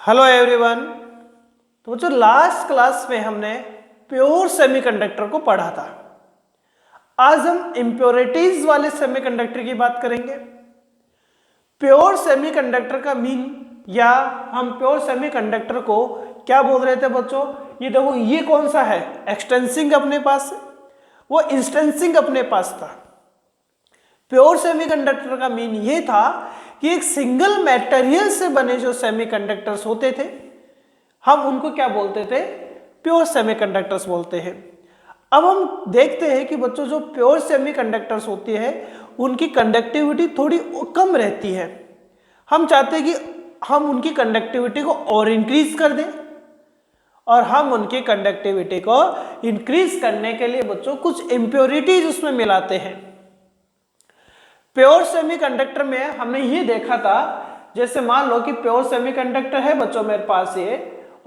Hello everyone. तो जो last class में हमने प्योर सेमीकंडक्टर को पढ़ा था, आज हम इम्प्योरिटीज वाले सेमीकंडक्टर की बात करेंगे। प्योर सेमीकंडक्टर का मीन या हम प्योर सेमीकंडक्टर को क्या बोल रहे थे बच्चों? ये देखो, ये कौन सा है? एक्सटेंसिंग अपने पास है, वो इंस्टेंसिंग अपने पास था। प्योर सेमीकंडक्टर का मीन ये था कि एक सिंगल मटेरियल से बने जो सेमीकंडक्टर्स होते थे, हम उनको क्या बोलते थे? प्योर सेमीकंडक्टर्स बोलते हैं। अब हम देखते हैं कि बच्चों जो प्योर सेमीकंडक्टर्स होती है उनकी कंडक्टिविटी थोड़ी कम रहती है। हम चाहते हैं कि हम उनकी कंडक्टिविटी को और इंक्रीज कर दें, और हम उनकी कंडक्टिविटी को इंक्रीज करने के लिए बच्चों कुछ इम्प्योरिटीज उसमें मिलाते हैं। प्योर सेमीकंडक्टर में हमने ये देखा था, जैसे मान लो कि प्योर सेमीकंडक्टर है बच्चों मेरे पास ये,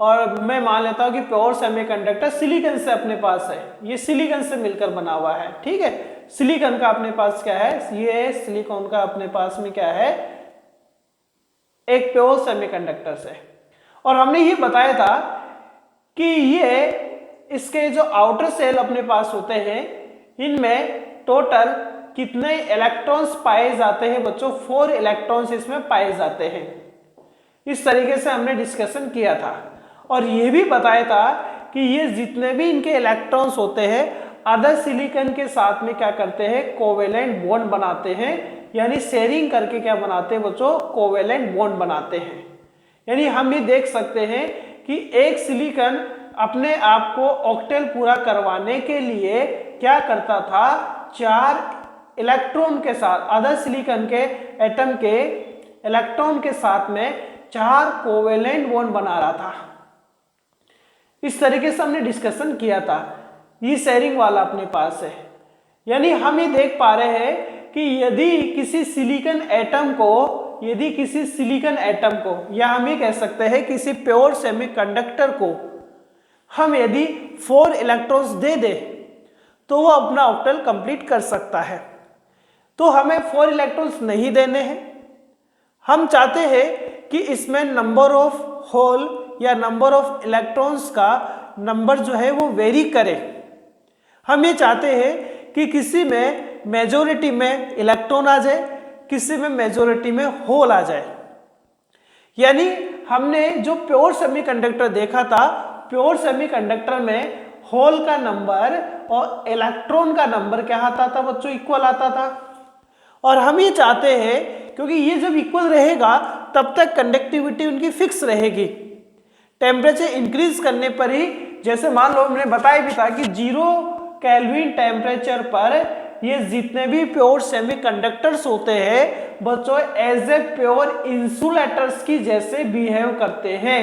और मैं मान लेता हूं कि प्योर सेमीकंडक्टर सिलिकॉन से अपने पास है, ये सिलिकॉन से मिलकर बना हुआ है। ठीक है, सिलिकॉन का अपने पास क्या है? ये सिलिकॉन का अपने पास में क्या है? एक प्योर सेमीकंडक्टर से। और हमने ये बताया था कि ये इसके जो आउटर सेल अपने पास होते हैं, इनमें टोटल कितने इलेक्ट्रॉन्स पाए जाते हैं बच्चों? 4 इलेक्ट्रॉन्स इसमें पाए जाते हैं। इस तरीके से हमने डिस्कशन किया था, और ये भी बताया था कि ये जितने भी इनके इलेक्ट्रॉन्स होते हैं अदर सिलिकॉन के साथ में क्या करते हैं? कोवेलेंट बॉन्ड बनाते हैं, यानी शेयरिंग करके क्या बनाते हैं बच्चों? कोवेलेंट बॉन्ड बनाते हैं। यानी हम ये देख सकते हैं कि एक सिलिकॉन अपने आप को ऑक्टेल पूरा करवाने के लिए क्या करता था? 4 इलेक्ट्रॉन के साथ, अदर सिलिकॉन के एटम के इलेक्ट्रॉन के साथ में 4 कोवेलेंट बॉन्ड बना रहा था। इस तरीके से हमने डिस्कशन किया था। ये शेयरिंग वाला अपने पास है। यानी हम ये देख पा रहे हैं कि यदि किसी सिलिकॉन एटम को या हम ये कह सकते हैं किसी प्योर सेमीकंडक्टर को हम यदि 4 इलेक्ट्रॉन्स दे दे तो वो अपना ऑक्टेल कंप्लीट कर सकता है। तो हमें 4 इलेक्ट्रॉन्स नहीं देने हैं। हम चाहते हैं कि इसमें नंबर ऑफ होल या नंबर ऑफ इलेक्ट्रॉन्स का नंबर जो है वो वेरी करे। हम ये चाहते हैं कि किसी में मेजॉरिटी में इलेक्ट्रॉन आ जाए, किसी में मेजॉरिटी में होल आ जाए। यानी हमने जो प्योर सेमीकंडक्टर देखा था, प्योर सेमीकंडक्टर में होल का नंबर और इलेक्ट्रॉन का नंबर क्या आता था बच्चों? इक्वल आता था। और हम ये चाहते हैं क्योंकि ये जब इक्वल रहेगा तब तक कंडक्टिविटी उनकी फिक्स रहेगी। टेम्परेचर इंक्रीज करने पर ही, जैसे मान लो हमने बताया भी था कि 0 केल्विन टेम्परेचर पर ये जितने भी प्योर सेमीकंडक्टर्स होते हैं बच्चों एज ए प्योर इंसुलेटर्स की जैसे बिहेव करते हैं,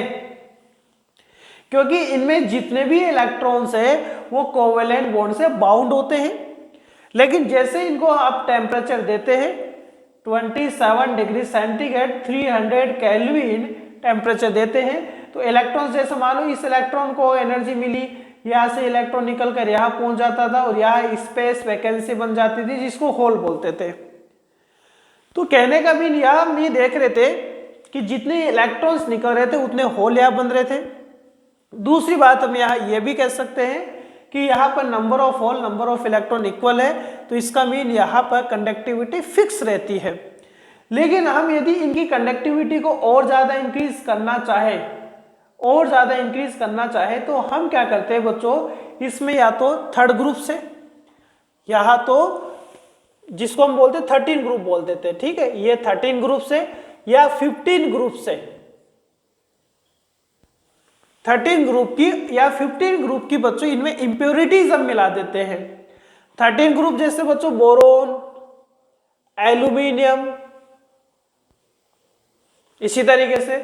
क्योंकि इनमें जितने भी इलेक्ट्रॉन्स है वो कोवेलेंट बॉन्ड से बाउंड होते हैं। लेकिन जैसे इनको आप टेम्परेचर देते हैं 27 डिग्री सेंटीग्रेड 300 केल्विन टेम्परेचर देते हैं, तो इलेक्ट्रॉन्स जैसे मान लो इस इलेक्ट्रॉन को एनर्जी मिली, यहाँ से इलेक्ट्रॉन निकल कर यहाँ पहुंच जाता था और यहाँ स्पेस वैकेंसी बन जाती थी जिसको होल बोलते थे। तो कहने का मीन यह हम ये देख रहे थे कि जितने इलेक्ट्रॉन्स निकल रहे थे उतने होल यहाँ बन रहे थे। दूसरी बात हम यहाँ ये भी कह सकते हैं कि यहाँ पर number of hole number of electron equal है, तो इसका मीन यहाँ पर कंडक्टिविटी फिक्स रहती है। लेकिन हम यदि इनकी कंडक्टिविटी को और ज़्यादा इंक्रीज करना चाहे तो हम क्या करते हैं बच्चों? इसमें या तो थर्ड ग्रुप से, यहाँ तो जिसको हम बोलते 13 ग्रुप बोल देते हैं, ठीक है, ये 13 ग्रुप से या 15 ग्रुप से, 13 ग्रुप की या 15 ग्रुप की बच्चों इनमें इंप्योरिटीज हम मिला देते हैं। 13 ग्रुप जैसे बच्चों बोरोन, एल्यूमिनियम, इसी तरीके से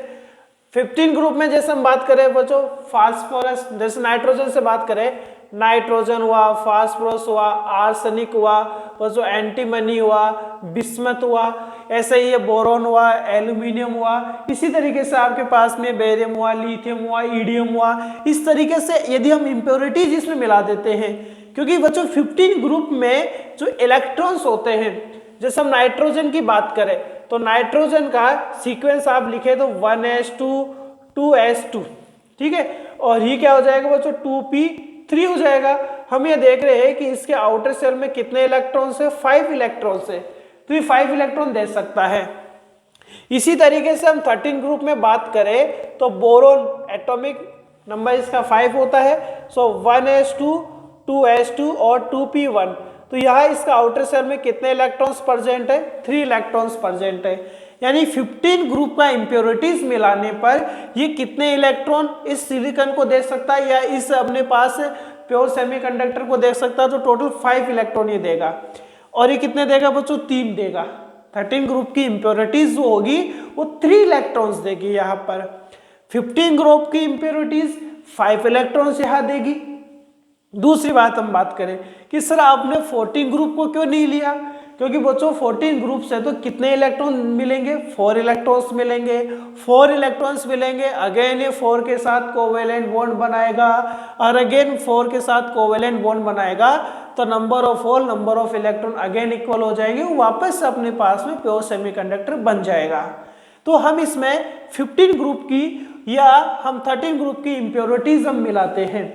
15 ग्रुप में जैसे हम बात करें बच्चों फास्फोरस, जैसे नाइट्रोजन से बात करें, नाइट्रोजन हुआ, फास्फोरस हुआ, आर्सेनिक हुआ, बच्चों एंटीमनी हुआ, बिस्मथ हुआ, ऐसे ही ये बोरोन हुआ, एल्यूमिनियम हुआ, इसी तरीके से आपके पास में बेरियम हुआ, लिथियम हुआ, ईडियम हुआ। इस तरीके से यदि हम इंप्योरिटीज इसमें मिला देते हैं, क्योंकि बच्चों 15 ग्रुप में जो इलेक्ट्रॉन्स होते हैं, जैसे हम नाइट्रोजन की बात करें तो नाइट्रोजन का सीक्वेंस आप लिखे तो 1s2 2s2, ठीक है। और ये क्या हो जाएगा बच्चों 2p3 हो जाएगा। हम ये देख रहे हैं कि इसके आउटर शेल में कितने इलेक्ट्रॉन्स है, 5 इलेक्ट्रॉन्स है, तो ये 5 इलेक्ट्रॉन दे सकता है। इसी तरीके से हम 13 ग्रुप में बात करें तो बोरोन एटॉमिक नंबर इसका 5 होता है, सो 1s2, 2s2 और 2p1। तो यहाँ इसका आउटर शेल में कितने इलेक्ट्रॉन्स प्रेजेंट है, 3 इलेक्ट्रॉन्स प्रेजेंट है। यानी 15 ग्रुप का इंप्योरिटीज मिलाने पर ये कितने इलेक्ट्रॉन इस सिलिकॉन को दे सकता है या इस अपने पास प्योर सेमीकंडक्टर को दे सकता है, तो टोटल 5 इलेक्ट्रॉन ये देगा। और ये कितने देगा बच्चों, 3 देगा। 13 ग्रुप की इंप्योरिटीज जो होगी वो 3 इलेक्ट्रॉन्स देगी यहाँ पर। 15 ग्रुप की इंप्योरिटीज 5 इलेक्ट्रॉन्स यहाँ देगी। दूसरी बात हम बात करें कि सर आपने 14 ग्रुप को क्यों नहीं लिया, क्योंकि बच्चों 14 ग्रुप से तो कितने इलेक्ट्रॉन मिलेंगे, 4 इलेक्ट्रॉन्स मिलेंगे। 4 इलेक्ट्रॉन्स मिलेंगे, अगेन ये 4 के साथ कोवेलेंट बॉन्ड बनाएगा और अगेन 4 के साथ कोवेलेंट बॉन्ड बनाएगा, तो number of hole number of electron again equal हो जाएंगे, वापस से अपने पास में प्योर सेमीकंडक्टर बन जाएगा। तो हम इसमें 15 ग्रुप की या हम 13 ग्रुप की इंप्योरिटीज हम मिलाते हैं,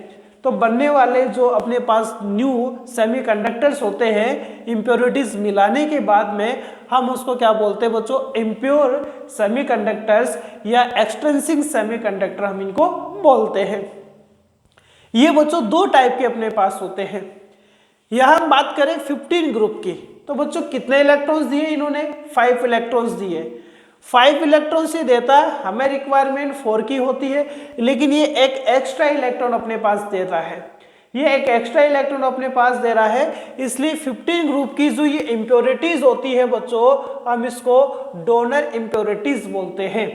तो बनने वाले जो अपने पास न्यू सेमीकंडक्टर्स होते हैं, इंप्योरिटीज मिलाने के बाद में हम उसको क्या बोलते हैं बच्चों, इम्प्योर सेमीकंडक्टर्स या एक्सट्रिंसिक सेमीकंडक्टर हम इनको बोलते हैं। ये बच्चों 2 टाइप के अपने पास होते हैं। यहां हम बात करें 15 ग्रुप की, तो बच्चों कितने इलेक्ट्रॉन्स दिए इन्होंने, 5 इलेक्ट्रॉन्स दिए। 5 इलेक्ट्रॉन से देता है, हमें रिक्वायरमेंट 4 की होती है, लेकिन ये एक एक्स्ट्रा इलेक्ट्रॉन अपने पास दे रहा है, ये एक एक्स्ट्रा इलेक्ट्रॉन अपने पास दे रहा है। इसलिए 15 ग्रुप की जो ये इंप्योरिटीज होती है बच्चों, हम इसको डोनर इंप्योरिटीज बोलते हैं।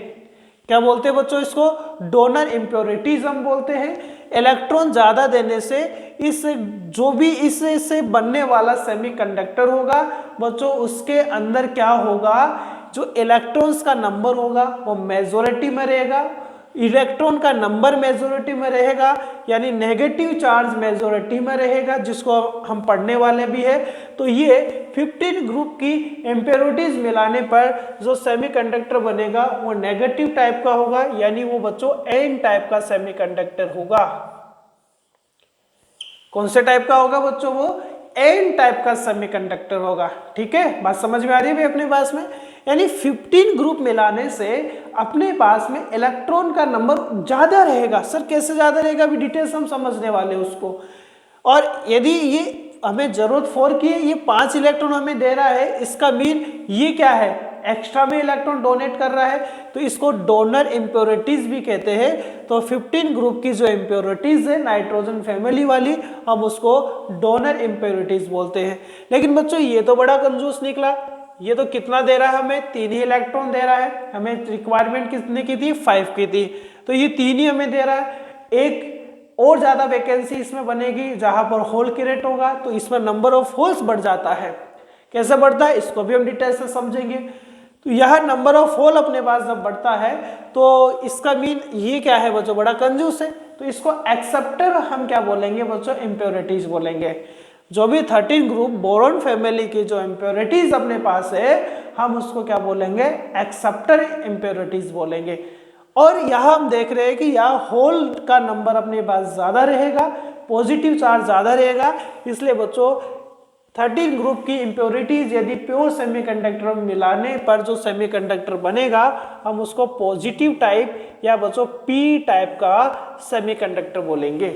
क्या बोलते हैं बच्चों, इसको डोनर इंप्योरिटीज हम बोलते हैं। इलेक्ट्रॉन ज्यादा देने से इस जो भी इससे बनने वाला सेमीकंडक्टर होगा बच्चों, उसके अंदर क्या होगा, जो इलेक्ट्रॉन्स का नंबर होगा वो मेजॉरिटी में रहेगा, इलेक्ट्रॉन का नंबर मेजॉरिटी में रहेगा, यानी नेगेटिव चार्ज मेजॉरिटी में रहेगा, जिसको हम पढ़ने वाले भी है। तो ये 15 ग्रुप की इंप्योरिटीज मिलाने पर जो सेमीकंडक्टर बनेगा वो नेगेटिव टाइप का होगा, यानी वो बच्चों एन टाइप का सेमीकंडक्टर होगा। कौन से टाइप का होगा बच्चों, वो एन टाइप का सेमीकंडक्टर होगा। ठीक है, बात समझ में आ रही है भाई अपने पास में। यानी 15 ग्रुप मिलाने से अपने पास में इलेक्ट्रॉन का नंबर ज्यादा रहेगा। सर कैसे ज्यादा रहेगा, अभी डिटेल्स हम समझने वाले उसको। और यदि ये हमें जरूरत 4 की है, ये 5 इलेक्ट्रॉन हमें दे रहा है, इसका मीन ये क्या है, एक्स्ट्रा में इलेक्ट्रॉन डोनेट कर रहा है, तो इसको डोनर इंप्योरिटीज भी कहते हैं। तो 15 ग्रुप की जो इंप्योरिटीज है नाइट्रोजन फैमिली वाली, हम उसको डोनर इंप्योरिटीज बोलते हैं। लेकिन बच्चों ये तो बड़ा कंजूस निकला, ये तो कितना दे रहा है हमें, 3 ही इलेक्ट्रॉन दे रहा है। हमें रिक्वायरमेंट कितने की थी, 5 की थी, तो ये 3 ही हमें दे रहा है। एक और ज्यादा वैकेंसी इसमें बनेगी जहां पर होल क्रिएट होगा, तो इसमें नंबर ऑफ होल्स बढ़ जाता है। कैसे बढ़ता है, इसको भी हम डिटेल से समझेंगे। तो यह नंबर ऑफ होल अपने पास जब बढ़ता है तो इसका मीन ये क्या है बच्चों, बड़ा कंजूस है। तो इसको एक्सेप्टर हम क्या बोलेंगे बच्चों, इंप्योरिटीज बोलेंगे। जो भी 13 ग्रुप बोरोन फैमिली की जो इंप्योरिटीज अपने पास है, हम उसको क्या बोलेंगे, एक्सेप्टर इंप्योरिटीज बोलेंगे। और यहाँ हम देख रहे हैं कि यहाँ होल का नंबर अपने पास ज्यादा रहेगा, पॉजिटिव चार्ज ज्यादा रहेगा, इसलिए बच्चों 13 ग्रुप की इंप्योरिटीज यदि प्योर सेमीकंडक्टर मिलाने पर जो सेमीकंडक्टर बनेगा, हम उसको पॉजिटिव टाइप या बच्चों पी टाइप का सेमीकंडक्टर बोलेंगे।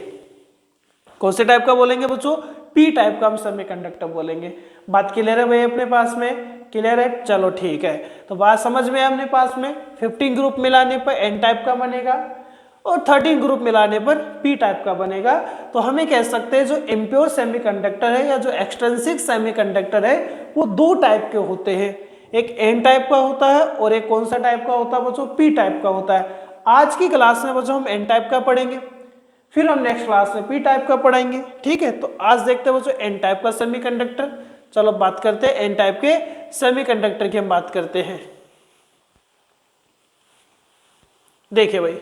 कौन से टाइप का बोलेंगे बच्चों, पी टाइप का हम सेमीकंडक्टर बोलेंगे। बात क्लियर है भाई अपने पास में, क्लियर है, चलो ठीक है। तो बात समझ में अपने पास में, 15 ग्रुप मिलाने पर एन टाइप का बनेगा और 13 ग्रुप मिलाने पर पी टाइप का बनेगा। तो हमें कह सकते हैं जो इम्प्योर सेमीकंडक्टर है या जो एक्सट्रिंसिक सेमीकंडक्टर है वो 2 टाइप के होते हैं, एक एन टाइप का होता है और एक कौन सा टाइप का होता है बच्चों, पी टाइप का होता है। आज की क्लास में बच्चों हम एन टाइप का पढ़ेंगे, फिर हम नेक्स्ट क्लास में पी टाइप का पढ़ेंगे। ठीक है, तो आज देखते हैं बच्चों एन टाइप का सेमीकंडक्टर। चलो बात करते हैं एन टाइप के सेमीकंडक्टर की, हम बात करते हैं। देखिए भाई,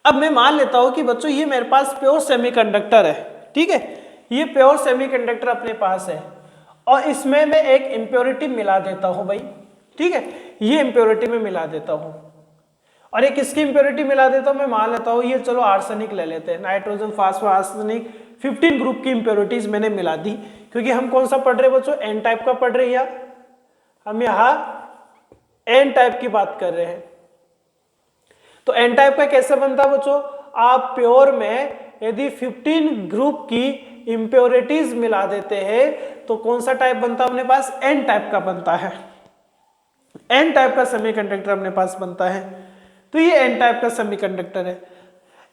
अब मैं मान लेता हूं कि बच्चों ये मेरे पास प्योर सेमीकंडक्टर है। ठीक है, ये प्योर सेमीकंडक्टर अपने पास है और इसमें मैं एक इंप्योरिटी मिला देता हूं भाई। ठीक है, ये इंप्योरिटी में मिला देता हूं और एक इसकी इम्प्योरिटी मिला देता हूँ, मैं मान लेता हूँ ये, चलो आर्सेनिक ले लेते हैं, नाइट्रोजन फास्फोरस आर्सेनिक 15 ग्रुप की इम्प्योरिटीज मैंने मिला दी, क्योंकि हम कौन सा पढ़ रहे बच्चों, एन टाइप का पढ़ रहे हैं, हम यहाँ एन टाइप की बात कर रहे हैं। तो एन टाइप का कैसे बनता है बच्चों, आप प्योर में यदि 15 ग्रुप की इम्प्योरिटीज मिला देते हैं तो कौन सा टाइप बनता है अपने पास, एन टाइप का बनता है, एन टाइप का सेमीकंडक्टर अपने पास बनता है। तो ये एन टाइप का सेमीकंडक्टर है।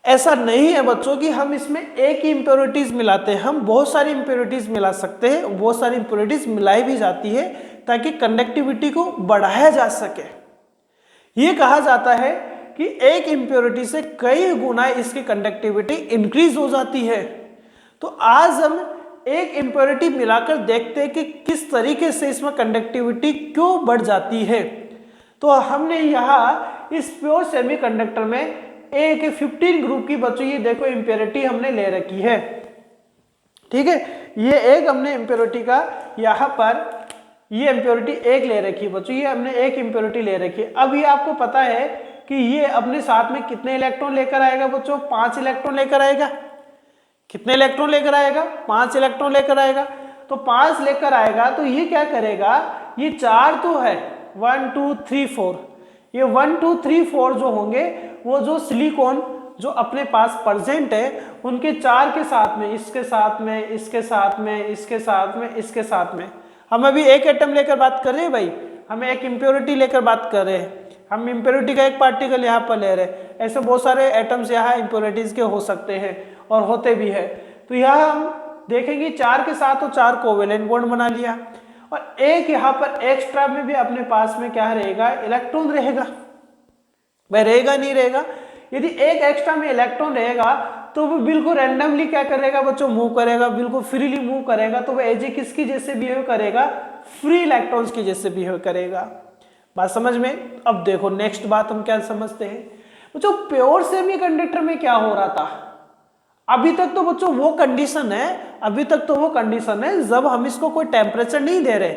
ऐसा नहीं है बच्चों कि हम इसमें एक ही इम्प्योरिटीज मिलाते हैं, हम बहुत सारी इम्प्योरिटीज मिला सकते हैं, बहुत सारी इम्प्योरिटीज मिलाई भी जाती है ताकि कंडक्टिविटी को बढ़ाया जा सके। ये कहा जाता है कि एक इम्प्योरिटी से कई गुना इसकी कंडक्टिविटी इंक्रीज हो जाती है। तो आज हम एक इम्प्योरिटी मिलाकर देखते हैं कि किस तरीके से इसमें कंडक्टिविटी क्यों बढ़ जाती है। तो हमने यहाँ इस प्योर सेमीकंडक्टर में एक 15 ग्रुप की बच्चों ये देखो इम्प्योरिटी हमने ले रखी है, ठीक है, ये एक हमने इम्प्योरिटी का यहाँ पर ये इम्प्योरिटी एक ले रखी है बच्चों, ये हमने एक इम्प्योरिटी ले रखी है। अब ये आपको पता है कि ये अपने साथ में कितने इलेक्ट्रॉन लेकर आएगा बच्चों, 5 इलेक्ट्रॉन लेकर आएगा। कितने इलेक्ट्रॉन लेकर आएगा, 5 इलेक्ट्रॉन लेकर आएगा। तो 5 लेकर आएगा तो ये क्या करेगा, ये 4 तो है, 1 2 3 4, ये 1 2 3 4 जो होंगे वो जो सिलिकॉन जो अपने पास प्रेजेंट है उनके 4 के साथ में, इसके साथ में, इसके साथ में, इसके साथ में, इसके साथ में, हम अभी एक एटम लेकर बात कर रहे हैं भाई, हमें एक इम्प्योरिटी लेकर बात कर रहे हैं, हम इम्प्योरिटी का एक पार्टिकल यहाँ पर ले रहे हैं। ऐसे बहुत सारे एटम्स यहाँ इम्प्योरिटीज के हो सकते हैं और होते भी है। तो यहाँ हम देखेंगे 4 के साथ तो 4 कोवेलेंट बॉन्ड बना लिया, और एक यहाँ पर एक्स्ट्रा में भी अपने पास में क्या रहेगा, इलेक्ट्रॉन रहेगा। वह रहेगा नहीं रहेगा, यदि एक एक्स्ट्रा में इलेक्ट्रॉन रहेगा तो वो बिल्कुल रैंडमली क्या करेगा बच्चों, मूव करेगा, बिल्कुल फ्रीली मूव करेगा। तो वह एजे किसकी जैसे बिहेव करेगा, फ्री इलेक्ट्रॉन्स की जैसे बिहेव करेगा। बात समझ में। अब देखो नेक्स्ट बात हम क्या समझते हैं बच्चों, प्योर सेमीकंडक्टर में क्या हो रहा था। अभी तक तो बच्चों वो कंडीशन है, अभी तक तो वो कंडीशन है जब हम इसको कोई टेम्परेचर नहीं दे रहे,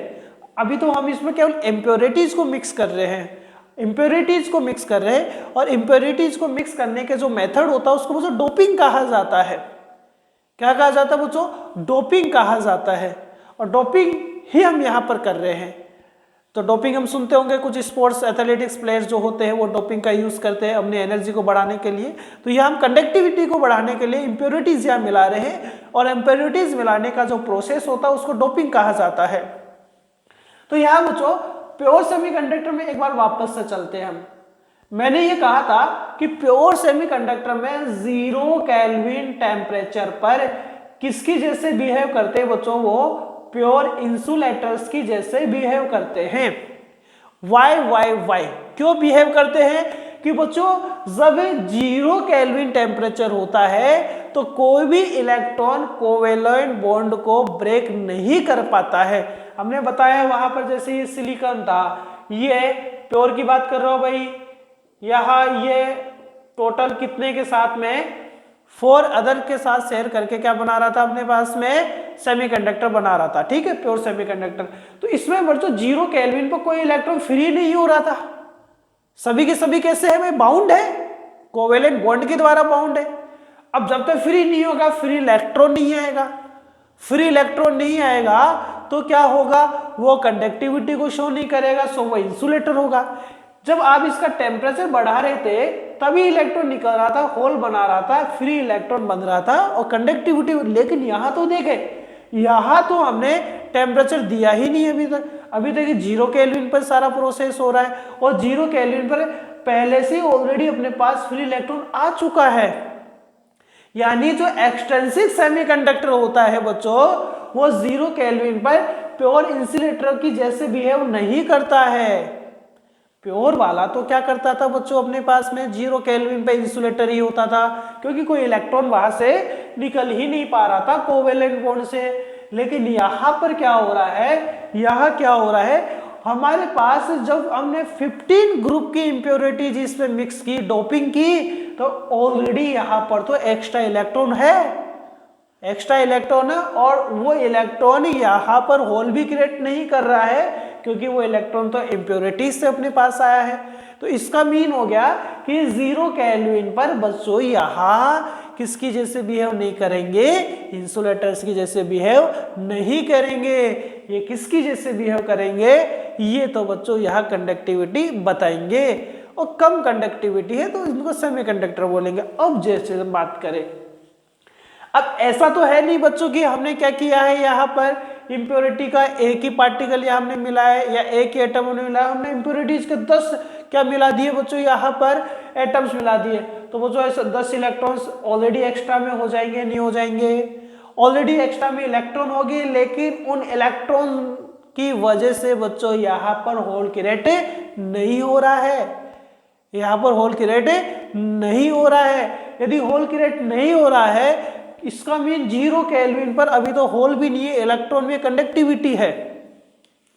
अभी तो हम इसमें केवल इम्प्योरिटीज को मिक्स कर रहे हैं, इम्प्योरिटीज को मिक्स कर रहे हैं। और इम्प्योरिटीज को मिक्स करने के जो मेथड होता है उसको बच्चों डोपिंग कहा जाता है। क्या कहा जाता है बच्चों, डोपिंग कहा जाता है। और डोपिंग ही हम यहाँ पर कर रहे हैं। तो डोपिंग हम सुनते होंगे, कुछ स्पोर्ट्स एथलेटिक्स प्लेयर्स जो होते हैं वो डोपिंग का यूज करते हैं अपनी एनर्जी को बढ़ाने के लिए। तो यहाँ हम कंडक्टिविटी को बढ़ाने के लिए इम्प्योरिटीज यहाँ मिला रहे हैं, और इम्प्योरिटीज मिलाने का जो प्रोसेस होता है उसको डोपिंग कहा जाता है। तो यहाँ बच्चों प्योर सेमीकंडक्टर में एक बार वापस से चलते हैं हम। मैंने ये कहा था कि प्योर सेमीकंडक्टर में 0 केल्विन टेम्परेचर पर किसकी जैसे बिहेव करते हैं बच्चों, वो प्योर इंसुलेटर्स की जैसे बिहेव करते हैं। वाई क्यों बिहेव करते हैं कि बच्चों जब 0 केल्विन टेम्परेचर होता है तो कोई भी इलेक्ट्रॉन कोवेलेंट बॉन्ड को ब्रेक नहीं कर पाता है। हमने बताया वहां पर जैसे ये सिलिकॉन था, ये प्योर की बात कर रहा हूं भाई, यहाँ ये टोटल कितने के साथ में 4 अदर के साथ शेयर करके क्या बना रहा था अपने पास में, सेमीकंडक्टर बना रहा था, ठीक है, प्योर सेमीकंडक्टर। तो इसमें बच्चों 0 केल्विन पर कोई इलेक्ट्रॉन फ्री नहीं हो रहा था, सभी के सभी कैसे है भाई, बाउंड है, कोवेलेंट बॉन्ड के द्वारा बाउंड है। अब जब तक फ्री नहीं होगा, फ्री इलेक्ट्रॉन नहीं आएगा, फ्री इलेक्ट्रॉन नहीं आएगा तो क्या होगा, वो कंडक्टिविटी को शो नहीं करेगा, सो वो इंसुलेटर होगा। जब आप इसका टेम्परेचर बढ़ा रहे थे तभी इलेक्ट्रॉन निकल रहा था, होल बना रहा था, फ्री इलेक्ट्रॉन बन रहा था और कंडक्टिविटी। लेकिन यहाँ तो देखे, यहाँ तो हमने टेम्परेचर दिया ही नहीं अभी तक। अभी तक 0 केल्विन पर सारा प्रोसेस हो रहा है, और 0 केल्विन पर पहले से ऑलरेडी अपने पास फ्री इलेक्ट्रॉन आ चुका है। यानी जो एक्सट्रिंसिक सेमीकंडक्टर होता है बच्चों, वो 0 केल्विन पर प्योर इंसुलेटर की जैसे बिहेव नहीं करता है। प्योर वाला तो क्या करता था बच्चों, अपने पास में 0 केल्विन पे इंसुलेटर ही होता था, क्योंकि कोई इलेक्ट्रॉन वहां से निकल ही नहीं पा रहा था कोवेलेंट बॉन्ड से। लेकिन यहाँ पर क्या हो रहा है, यहाँ क्या हो रहा है, हमारे पास जब हमने 15 ग्रुप की इम्प्योरिटीज इसमें मिक्स की, डोपिंग की, तो ऑलरेडी यहाँ पर तो एक्स्ट्रा इलेक्ट्रॉन है, एक्स्ट्रा इलेक्ट्रॉन है, और वो इलेक्ट्रॉन यहाँ पर होल भी क्रिएट नहीं कर रहा है, क्योंकि वो इलेक्ट्रॉन तो इम्प्योरिटीज से अपने पास आया है। तो इसका मीन हो गया कि 0 केल्विन पर बच्चों यहाँ किसकी जैसे बिहेव नहीं करेंगे, इंसुलेटर्स की जैसे बिहेव नहीं करेंगे। ये किसकी जैसे बिहेव करेंगे, ये तो बच्चों यहाँ कंडक्टिविटी बताएंगे, और कम कंडक्टिविटी है तो इनको सेमीकंडक्टर बोलेंगे। अब जैसे हम बात करें, अब ऐसा तो है नहीं बच्चों कि हमने क्या किया है, यहाँ पर इम्प्योरिटी का एक ही पार्टिकल या हमने मिला है या एक ही एटम हमने मिला है, हमने इम्प्योरिटीज के 10 क्या मिला दिए बच्चों, यहाँ पर एटम्स मिला दिए। तो बच्चों ऐसे 10 इलेक्ट्रॉन्स ऑलरेडी एक्स्ट्रा में हो जाएंगे, नहीं हो जाएंगे? ऑलरेडी एक्स्ट्रा में इलेक्ट्रॉन होगी, लेकिन उन इलेक्ट्रॉन की वजह से बच्चों यहाँ पर होल क्रिएट नहीं हो रहा है, यहाँ पर होल क्रिएट नहीं हो रहा है। यदि होल क्रिएट नहीं हो रहा है, इसका मीन 0 केल्विन पर अभी तो होल भी नहीं है, इलेक्ट्रॉन में कंडक्टिविटी है।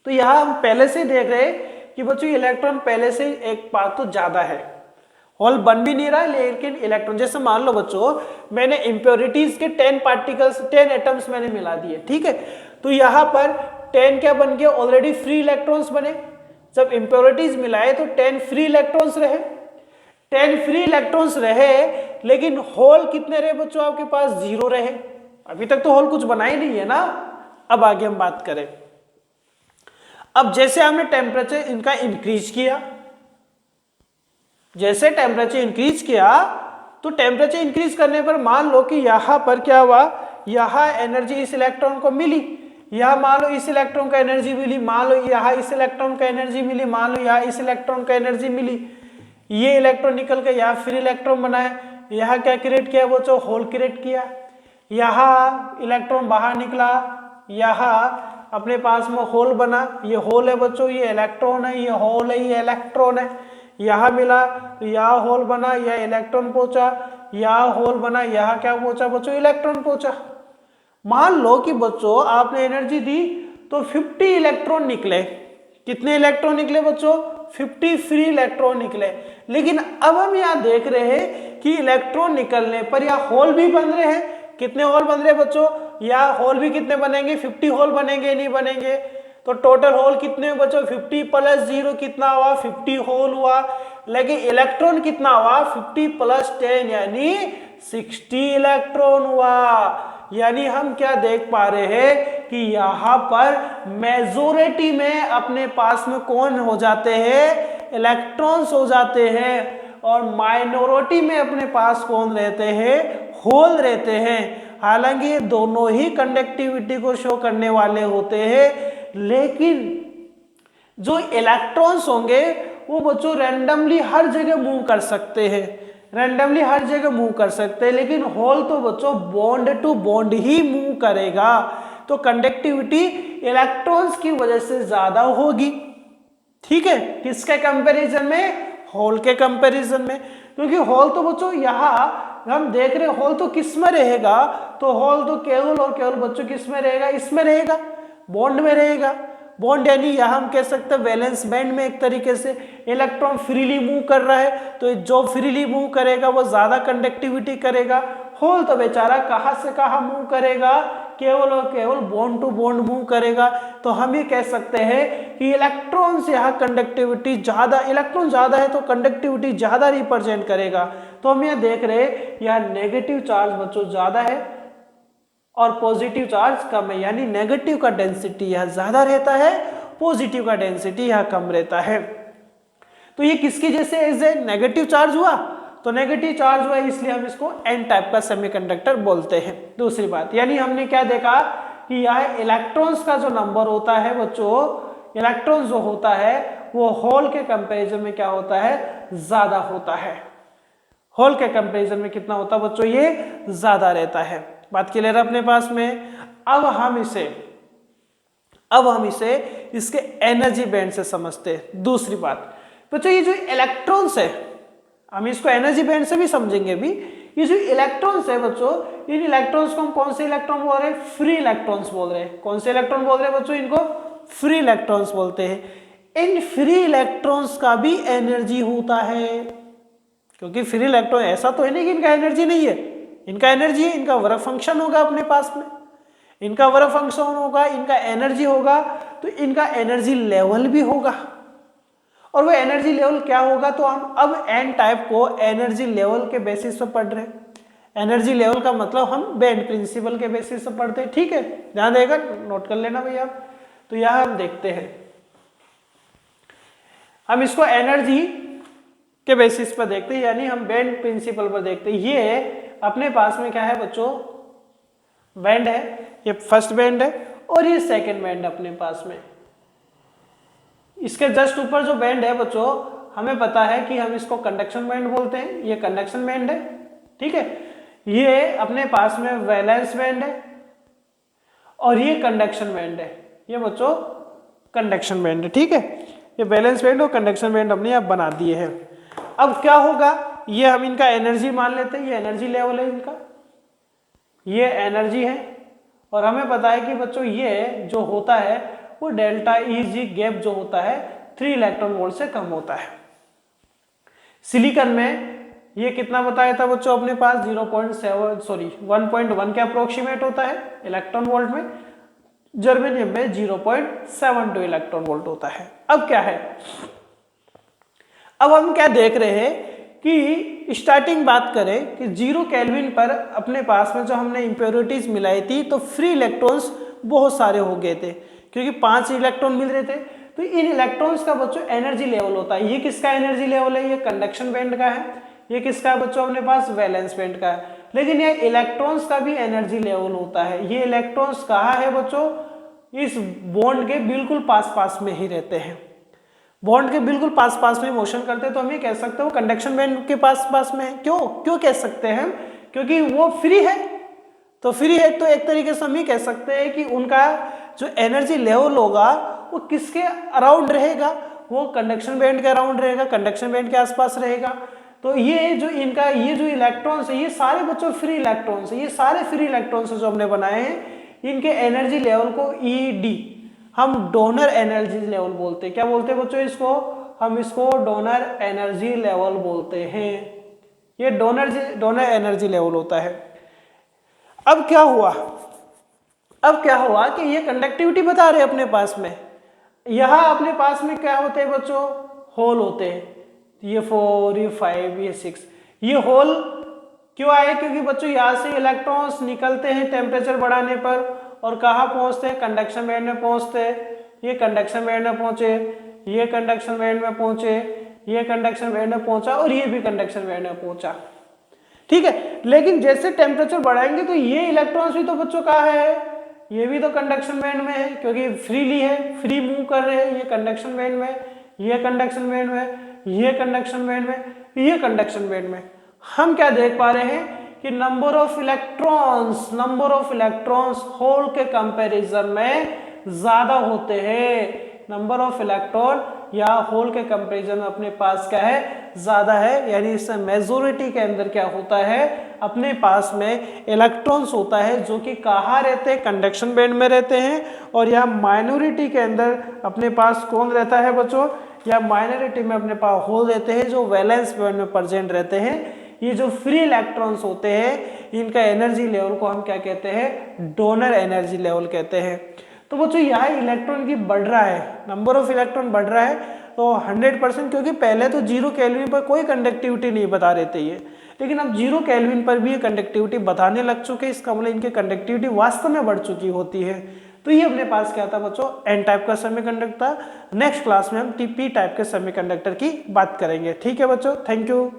तो यहाँ हम पहले से देख रहे हैं कि बच्चों इलेक्ट्रॉन पहले से एक पार्ट तो ज्यादा है, होल बन भी नहीं रहा है, लेकिन इलेक्ट्रॉन, जैसे मान लो बच्चों मैंने इम्प्योरिटीज के 10 पार्टिकल्स 10 एटम्स मैंने मिला दिए, ठीक है, तो यहाँ पर 10 क्या बन गया, ऑलरेडी फ्री इलेक्ट्रॉन्स बने। जब इम्प्योरिटीज मिलाए तो 10 फ्री इलेक्ट्रॉन्स रहे, 10 फ्री इलेक्ट्रॉन्स रहे, लेकिन होल कितने रहे बच्चों आपके पास, 0 रहे। अभी तक तो होल कुछ बना ही नहीं है ना। अब आगे हम बात करें, अब जैसे हमने टेम्परेचर इनका इंक्रीज किया, जैसे टेम्परेचर इंक्रीज किया, तो टेम्परेचर इंक्रीज करने पर मान लो कि यहां पर क्या हुआ, यहां एनर्जी इस इलेक्ट्रॉन को मिली, यहां मान लो इस इलेक्ट्रॉन का एनर्जी मिली, मान लो यहां इस इलेक्ट्रॉन का एनर्जी मिली, मान लो यहां इस इलेक्ट्रॉन का एनर्जी मिली, ये इलेक्ट्रॉन निकल के यहाँ फ्री इलेक्ट्रॉन बनाए, यहाँ क्या क्रिएट किया बच्चों, होल क्रिएट किया। यहाँ इलेक्ट्रॉन बाहर निकला, यहाँ अपने पास में होल बना, ये होल है बच्चों, ये इलेक्ट्रॉन है, ये होल है, ये इलेक्ट्रॉन है। यहाँ मिला तो यहाँ होल बना, यह इलेक्ट्रॉन पहुंचा, यहाँ होल बना, यहाँ क्या पहुंचा बच्चों, इलेक्ट्रॉन पहुंचा। मान लो कि बच्चों आपने एनर्जी दी तो 50 इलेक्ट्रॉन निकले। कितने इलेक्ट्रॉन निकले बच्चों, 50 फ्री इलेक्ट्रॉन निकले। लेकिन अब हम यहाँ देख रहे हैं कि इलेक्ट्रॉन निकलने पर यहाँ होल भी बन रहे हैं। कितने होल बन रहे हैं बच्चों, यहाँ होल भी कितने बनेंगे, 50 होल बनेंगे, नहीं बनेंगे? तो टोटल होल कितने हुए बच्चों, 50 + 0 कितना हुआ, 50 होल हुआ। लेकिन इलेक्ट्रॉन कितना हुआ, 50 + 10 यानी 60 इलेक्ट्रॉन हुआ। यानी हम क्या देख पा रहे हैं कि यहाँ पर मेजॉरिटी में अपने पास में कौन हो जाते हैं, इलेक्ट्रॉन्स हो जाते हैं, और माइनॉरिटी में अपने पास कौन रहते हैं, होल रहते हैं। हालांकि ये दोनों ही कंडक्टिविटी को शो करने वाले होते हैं, लेकिन जो इलेक्ट्रॉन्स होंगे वो बच्चों रैंडमली हर जगह मूव कर सकते हैं, रैंडमली हर जगह मूव कर सकते हैं, लेकिन होल तो बच्चों बॉन्ड टू बॉन्ड ही मूव करेगा। तो कंडक्टिविटी इलेक्ट्रॉन्स की वजह से ज्यादा होगी, ठीक है, किसके कंपैरिजन में, होल के कंपैरिजन में। क्योंकि होल तो बच्चों यहाँ हम देख रहे होल तो किस में रहेगा, तो होल तो केवल और केवल बच्चों किस में रहेगा, इसमें रहेगा, बॉन्ड में रहेगा। बॉन्ड यानी यहाँ हम कह सकते हैं वैलेंस बैंड में एक तरीके से इलेक्ट्रॉन फ्रीली मूव कर रहा है, तो जो फ्रीली मूव करेगा वो ज्यादा कंडक्टिविटी करेगा। होल तो बेचारा कहाँ से कहाँ मूव करेगा, केवल और केवल बॉन्ड टू बॉन्ड मूव करेगा। तो हम ये कह सकते हैं कि इलेक्ट्रॉन से यहाँ कंडक्टिविटी ज्यादा, इलेक्ट्रॉन ज्यादा है तो कंडक्टिविटी ज्यादा रिप्रेजेंट करेगा। तो हम यहाँ देख रहे हैं यहाँ नेगेटिव चार्ज बच्चों ज्यादा है और पॉजिटिव चार्ज कम है, यानी नेगेटिव का डेंसिटी यहाँ ज्यादा रहता है, पॉजिटिव का डेंसिटी यहाँ कम रहता है। तो ये किसकी जैसे ऐसे नेगेटिव चार्ज हुआ, तो नेगेटिव चार्ज हुआ इसलिए हम इसको एन टाइप का सेमीकंडक्टर बोलते हैं। दूसरी बात, यानी हमने क्या देखा कि यहाँ इलेक्ट्रॉन्स का जो नंबर होता है बच्चों, इलेक्ट्रॉन जो होता है वो होल के कंपैरिजन में क्या होता है, ज्यादा होता है। होल के कंपैरिजन में कितना होता है बच्चों, ये ज्यादा रहता है। बात क्लियर है अपने पास में। अब हम इसे इसके एनर्जी बैंड से समझते हैं। दूसरी बात बच्चों, ये जो इलेक्ट्रॉन्स है हम इसको एनर्जी बैंड से भी समझेंगे भी। ये जो इलेक्ट्रॉन्स है बच्चों, इन इलेक्ट्रॉन्स को हम कौन से इलेक्ट्रॉन बोल रहे हैं, फ्री इलेक्ट्रॉन्स बोल रहे हैं। कौन से इलेक्ट्रॉन बोल रहे हैं बच्चों, इनको फ्री इलेक्ट्रॉन्स बोलते हैं। इन फ्री इलेक्ट्रॉन्स का भी एनर्जी होता है, क्योंकि फ्री इलेक्ट्रॉन ऐसा तो है नहीं कि इनका एनर्जी नहीं है, इनका एनर्जी है, इनका वर्क फंक्शन होगा अपने पास में, इनका वर्क फंक्शन होगा, इनका एनर्जी होगा, तो इनका एनर्जी लेवल भी होगा। और वो एनर्जी लेवल क्या होगा, तो हम अब एन टाइप को एनर्जी लेवल के बेसिस पर पढ़ रहे हैं। एनर्जी लेवल का मतलब हम बैंड प्रिंसिपल के बेसिस पर पढ़ते हैं, ठीक है, ध्यान देगा, नोट कर लेना भैया। तो यहां हम देखते हैं, हम इसको एनर्जी के बेसिस पर देखते हैं, यानी हम बैंड प्रिंसिपल पर देखते हैं। ये अपने पास में क्या है बच्चों, बैंड है, ये फर्स्ट बैंड है और ये सेकंड बैंड अपने पास में। इसके जस्ट ऊपर जो बैंड है बच्चों, हमें पता है कि हम इसको कंडक्शन बैंड बोलते हैं, ये कंडक्शन बैंड है, ठीक है। ये अपने पास में वैलेंस बैंड है और ये कंडक्शन बैंड है, ये बच्चों कंडक्शन बैंड है, ठीक है। ये वैलेंस बैंड और कंडक्शन बैंड हमने आप बना दिए हैं। अब क्या होगा, ये हम इनका एनर्जी मान लेते हैं, ये एनर्जी लेवल है इनका, ये एनर्जी है, और हमें पता है कि बच्चों ये जो होता है वो डेल्टा ईजी गैप जो होता है 3 इलेक्ट्रॉन वोल्ट से कम होता है। सिलिकॉन में ये कितना बताया था बच्चों अपने पास 1.1 के अप्रोक्सीमेट होता है इलेक्ट्रॉन वोल्ट में, जर्मेनियम में 0.72 इलेक्ट्रॉन वोल्ट होता है। अब क्या है, अब हम क्या देख रहे हैं कि स्टार्टिंग बात करें कि 0 केल्विन पर अपने पास में जो हमने इंप्योरिटीज मिलाई थी तो फ्री इलेक्ट्रॉन्स बहुत सारे हो गए थे, क्योंकि 5 इलेक्ट्रॉन मिल रहे थे। तो इन इलेक्ट्रॉन्स का बच्चों एनर्जी लेवल होता है, ये किसका एनर्जी लेवल है, ये कंडक्शन बैंड का है, ये किसका है बच्चों अपने पास वैलेंस बैंड का है। लेकिन ये इलेक्ट्रॉन्स का भी एनर्जी लेवल होता है। ये इलेक्ट्रॉन्स कहाँ है बच्चों, इस बॉन्ड के बिल्कुल पास पास में ही रहते हैं, बॉन्ड के बिल्कुल पास पास में मोशन करते हैं, तो हम ये कह सकते हैं वो कंडक्शन बैंड के पास पास में है। क्यों कह सकते हैं हम, क्योंकि वो फ्री है, तो फ्री है तो एक तरीके से हम ये कह सकते हैं कि उनका जो एनर्जी लेवल होगा वो किसके अराउंड रहेगा, वो कंडक्शन बैंड के अराउंड रहेगा, कंडक्शन बैंड के आसपास रहेगा। तो ये जो इनका ये जो इलेक्ट्रॉन्स है ये सारे बच्चों फ्री इलेक्ट्रॉन्स है, ये सारे फ्री इलेक्ट्रॉन्स जो हमने बनाए हैं, इनके एनर्जी लेवल को ईडी हम डोनर एनर्जी लेवल बोलते हैं। क्या बोलते हैं बच्चों इसको, हम इसको डोनर एनर्जी लेवल बोलते हैं। ये डोनर एनर्जी लेवल होता है। अब क्या हुआ कि ये कंडक्टिविटी बता रहे अपने पास में, यहां अपने पास में क्या होते हैं बच्चों, होल होते हैं, ये 4 ये 5 ये 6। ये होल क्यों आए, क्योंकि बच्चों यहां से इलेक्ट्रॉन्स निकलते हैं टेम्परेचर बढ़ाने पर और कहाँ पहुंचते हैं, कंडक्शन बैंड में पहुंचते हैं। ये कंडक्शन बैंड में पहुंचे, ये कंडक्शन बैंड में पहुंचे, ये कंडक्शन बैंड में पहुंचा और ये भी कंडक्शन बैंड में पहुंचा, ठीक है। लेकिन जैसे टेम्परेचर बढ़ाएंगे तो ये इलेक्ट्रॉन्स भी तो बच्चों कहाँ है, ये भी तो कंडक्शन बैंड में है, क्योंकि फ्रीली है, फ्री मूव कर रहे हैं। ये कंडक्शन बैंड में, ये कंडक्शन बैंड में, ये कंडक्शन बैंड में, ये कंडक्शन बैंड में। हम क्या देख पा रहे हैं कि नंबर ऑफ इलेक्ट्रॉन्स होल के कंपैरिजन में ज्यादा होते हैं। नंबर ऑफ इलेक्ट्रॉन या होल के कंपैरिजन में अपने पास क्या है, ज्यादा है, यानी इससे मेजॉरिटी के अंदर क्या होता है, अपने पास में इलेक्ट्रॉन्स होता है जो कि कहाँ रहते हैं, कंडक्शन बैंड में रहते हैं। और यहाँ माइनॉरिटी के अंदर अपने पास कौन रहता है बच्चों, या माइनॉरिटी में अपने पास होल रहते हैं जो वैलेंस बैंड में प्रेजेंट रहते हैं। ये जो फ्री इलेक्ट्रॉन्स होते हैं इनका एनर्जी लेवल को हम क्या कहते हैं, डोनर एनर्जी लेवल कहते हैं। तो बच्चों यहाँ इलेक्ट्रॉन की बढ़ रहा है, नंबर ऑफ इलेक्ट्रॉन बढ़ रहा है तो 100%, क्योंकि पहले तो 0 केल्विन पर कोई कंडक्टिविटी नहीं बता रहे थे ये, लेकिन अब 0 केल्विन पर भी ये कंडक्टिविटी बताने लग चुके हैं। इसका मतलब इनकी कंडक्टिविटी वास्तव में बढ़ चुकी होती है। तो ये अपने पास क्या था बच्चों, एन टाइप का सेमीकंडक्टर था। नेक्स्ट क्लास में हम पी टाइप के सेमीकंडक्टर की बात करेंगे, ठीक है बच्चों, थैंक यू।